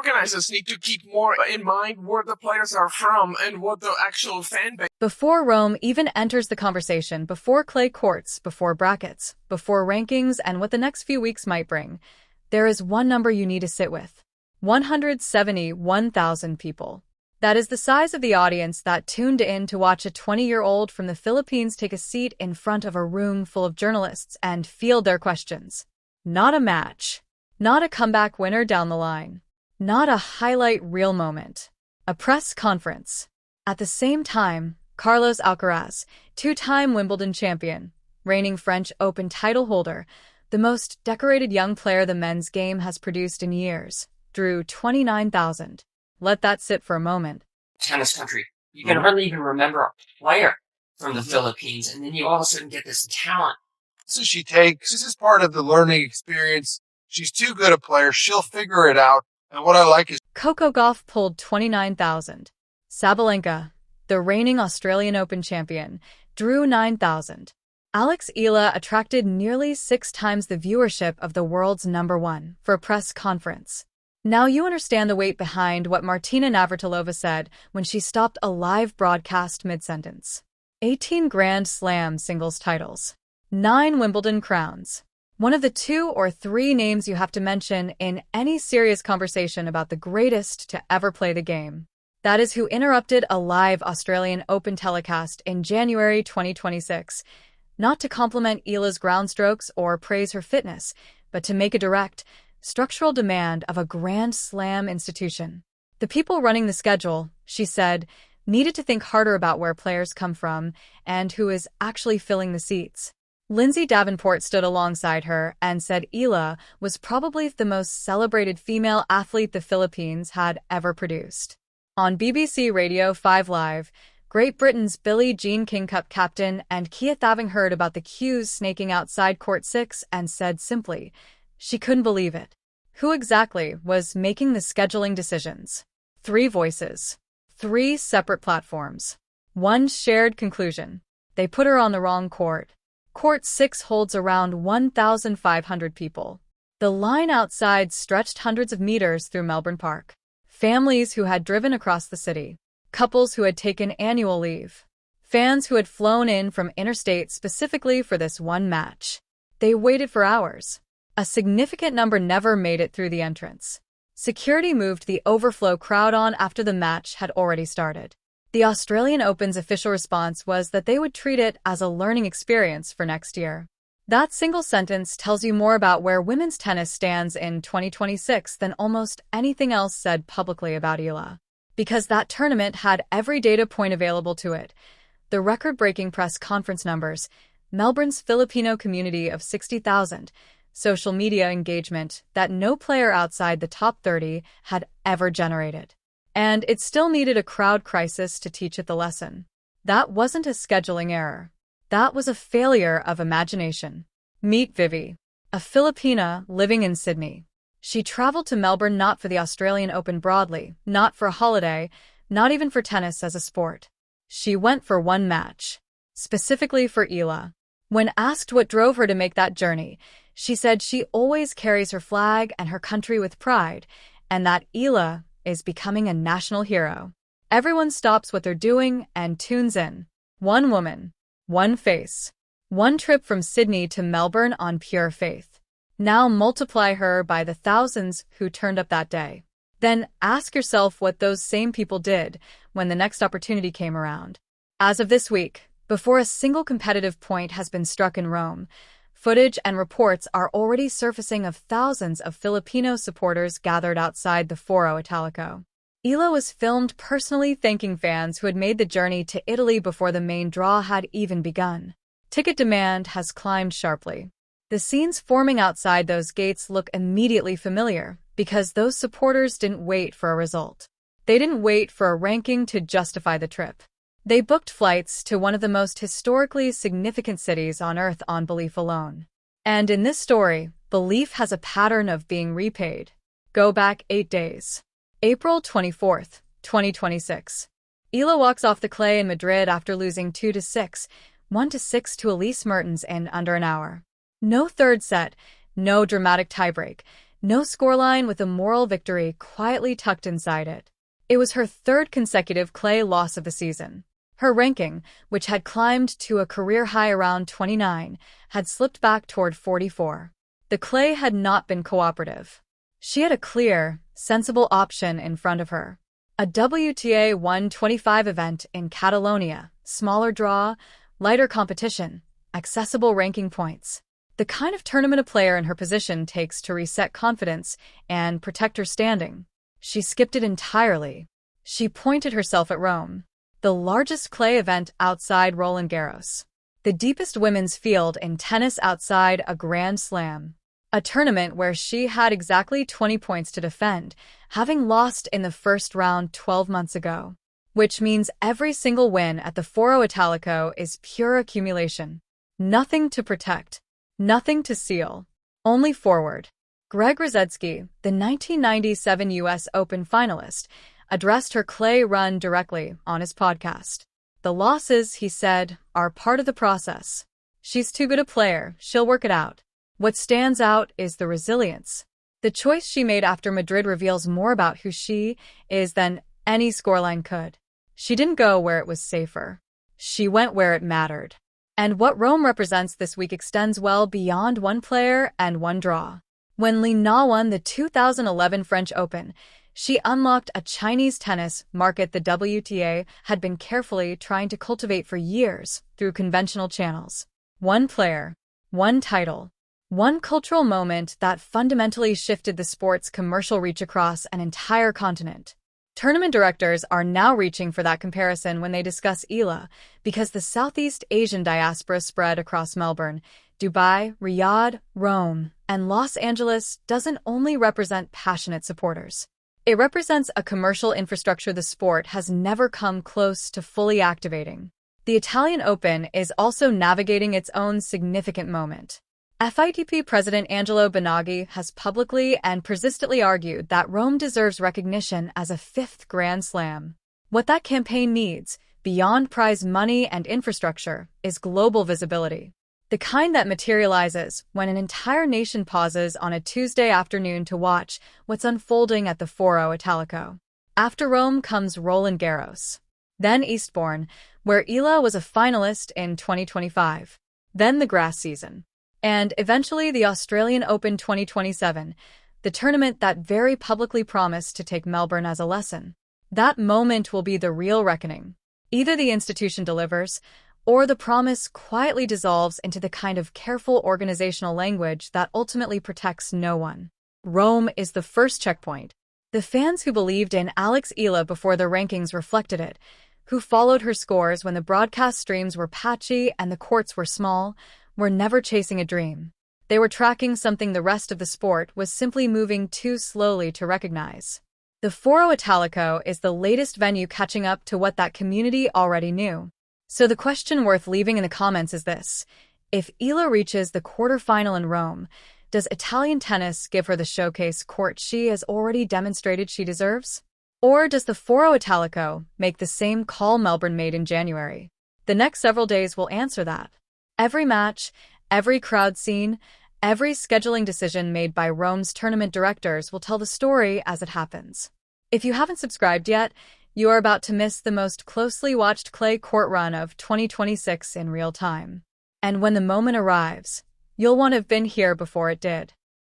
organizers need to keep more in mind where the players are from and what the actual fan base. Before Rome even enters the conversation, before clay courts, before brackets, before rankings, and what the next few weeks might bring, there is one number you need to sit with. 171,000 people. That is the size of the audience that tuned in to watch a 20-year-old from the Philippines take a seat in front of a room full of journalists and field their questions. Not a match. Not a comeback winner down the line. Not a highlight reel moment. A press conference. At the same time, Carlos Alcaraz, two-time Wimbledon champion, reigning French Open title holder, the most decorated young player the men's game has produced in years, drew 29,000. Let that sit for a moment. Tennis country. You can hardly even remember a player from the Philippines, and then you all of a sudden get this talent. So she takes, this is part of the learning experience. She's too good a player. She'll figure it out. And what I like is Coco Gauff pulled 29,000. Sabalenka, the reigning Australian Open champion, drew 9,000. Alex Eala attracted nearly 6 times the viewership of the world's #1 for a press conference. Now you understand the weight behind what Martina Navratilova said when she stopped a live broadcast mid-sentence. 18 Grand Slam singles titles. 9 Wimbledon crowns. One of the 2 or 3 names you have to mention in any serious conversation about the greatest to ever play the game. That is who interrupted a live Australian Open telecast in January 2026, not to compliment Eala's ground strokes or praise her fitness, but to make a direct, structural demand of a Grand Slam institution. The people running the schedule, she said, needed to think harder about where players come from and who is actually filling the seats. Lindsay Davenport stood alongside her and said Eala was probably the most celebrated female athlete the Philippines had ever produced. On BBC Radio 5 Live, Great Britain's Billie Jean King Cup captain and Kia Thaving heard about the queues snaking outside Court 6 and said simply, she couldn't believe it. Who exactly was making the scheduling decisions? 3 voices. 3 separate platforms. 1 shared conclusion. They put her on the wrong court. Court 6 holds around 1,500 people. The line outside stretched hundreds of meters through Melbourne Park. Families who had driven across the city. Couples who had taken annual leave. Fans who had flown in from interstate specifically for this one match. They waited for hours. A significant number never made it through the entrance. Security moved the overflow crowd on after the match had already started. The Australian Open's official response was that they would treat it as a learning experience for next year. That single sentence tells you more about where women's tennis stands in 2026 than almost anything else said publicly about Eala. Because that tournament had every data point available to it. The record-breaking press conference numbers, Melbourne's Filipino community of 60,000, social media engagement that no player outside the top 30 had ever generated. And it still needed a crowd crisis to teach it the lesson. That wasn't a scheduling error. That was a failure of imagination. Meet Vivi, a Filipina living in Sydney. She traveled to Melbourne not for the Australian Open broadly, not for a holiday, not even for tennis as a sport. She went for one match, specifically for Eala. When asked what drove her to make that journey, she said she always carries her flag and her country with pride, and that Eala is becoming a national hero. Everyone stops what they're doing and tunes in. One woman, one face, one trip from Sydney to Melbourne on pure faith. Now multiply her by the thousands who turned up that day. Then ask yourself what those same people did when the next opportunity came around. As of this week, before a single competitive point has been struck in Rome, footage and reports are already surfacing of thousands of Filipino supporters gathered outside the Foro Italico. Eala was filmed personally thanking fans who had made the journey to Italy before the main draw had even begun. Ticket demand has climbed sharply. The scenes forming outside those gates look immediately familiar because those supporters didn't wait for a result. They didn't wait for a ranking to justify the trip. They booked flights to one of the most historically significant cities on Earth on belief alone. And in this story, belief has a pattern of being repaid. Go back 8 days. April 24th, 2026. Eala walks off the clay in Madrid after losing 2-6, 1-6 to Elise Mertens in under an hour. No third set, no dramatic tiebreak, No scoreline with a moral victory quietly tucked inside it. It was her third consecutive clay loss of the season. Her ranking, which had climbed to a career high around 29, had slipped back toward 44. The clay had not been cooperative. She had a clear, sensible option in front of her. A WTA 125 event in Catalonia, smaller draw, lighter competition, accessible ranking points. The kind of tournament a player in her position takes to reset confidence and protect her standing. She skipped it entirely. She pointed herself at Rome, the largest clay event outside Roland Garros, the deepest women's field in tennis outside a Grand Slam, a tournament where she had exactly 20 points to defend, having lost in the first round 12 months ago. Which means every single win at the Foro Italico is pure accumulation. Nothing to protect. Nothing to seal. Only forward. Greg Rosetsky, the 1997 U.S. Open finalist, addressed her clay run directly on his podcast. The losses, he said, are part of the process. She's too good a player, she'll work it out. What stands out is the resilience. The choice she made after Madrid reveals more about who she is than any scoreline could. She didn't go where it was safer. She went where it mattered. And what Rome represents this week extends well beyond one player and one draw. When Li Na won the 2011 French Open, she unlocked a Chinese tennis market the WTA had been carefully trying to cultivate for years through conventional channels. One player, one title, one cultural moment that fundamentally shifted the sport's commercial reach across an entire continent. Tournament directors are now reaching for that comparison when they discuss Eala, because the Southeast Asian diaspora spread across Melbourne, Dubai, Riyadh, Rome, and Los Angeles doesn't only represent passionate supporters. It represents a commercial infrastructure the sport has never come close to fully activating. The Italian Open is also navigating its own significant moment. FITP President Angelo Bonaghi has publicly and persistently argued that Rome deserves recognition as a fifth Grand Slam. What that campaign needs, beyond prize money and infrastructure, is global visibility. The kind that materializes when an entire nation pauses on a Tuesday afternoon to watch what's unfolding at the Foro Italico. After Rome comes Roland Garros. Then Eastbourne, where Eala was a finalist in 2025. Then the grass season. And eventually the Australian Open 2027, the tournament that very publicly promised to take Melbourne as a lesson. That moment will be the real reckoning. Either the institution delivers, or the promise quietly dissolves into the kind of careful organizational language that ultimately protects no one. Rome is the first checkpoint. The fans who believed in Alex Eala before the rankings reflected it, who followed her scores when the broadcast streams were patchy and the courts were small, were never chasing a dream. They were tracking something the rest of the sport was simply moving too slowly to recognize. The Foro Italico is the latest venue catching up to what that community already knew. So the question worth leaving in the comments is this: if Eala reaches the quarterfinal in Rome, does Italian tennis give her the showcase court she has already demonstrated she deserves? Or does the Foro Italico make the same call Melbourne made in January? The next several days will answer that. Every match, every crowd scene, every scheduling decision made by Rome's tournament directors will tell the story as it happens. If you haven't subscribed yet, you are about to miss the most closely watched clay court run of 2026 in real time. And when the moment arrives, you'll want to have been here before it did.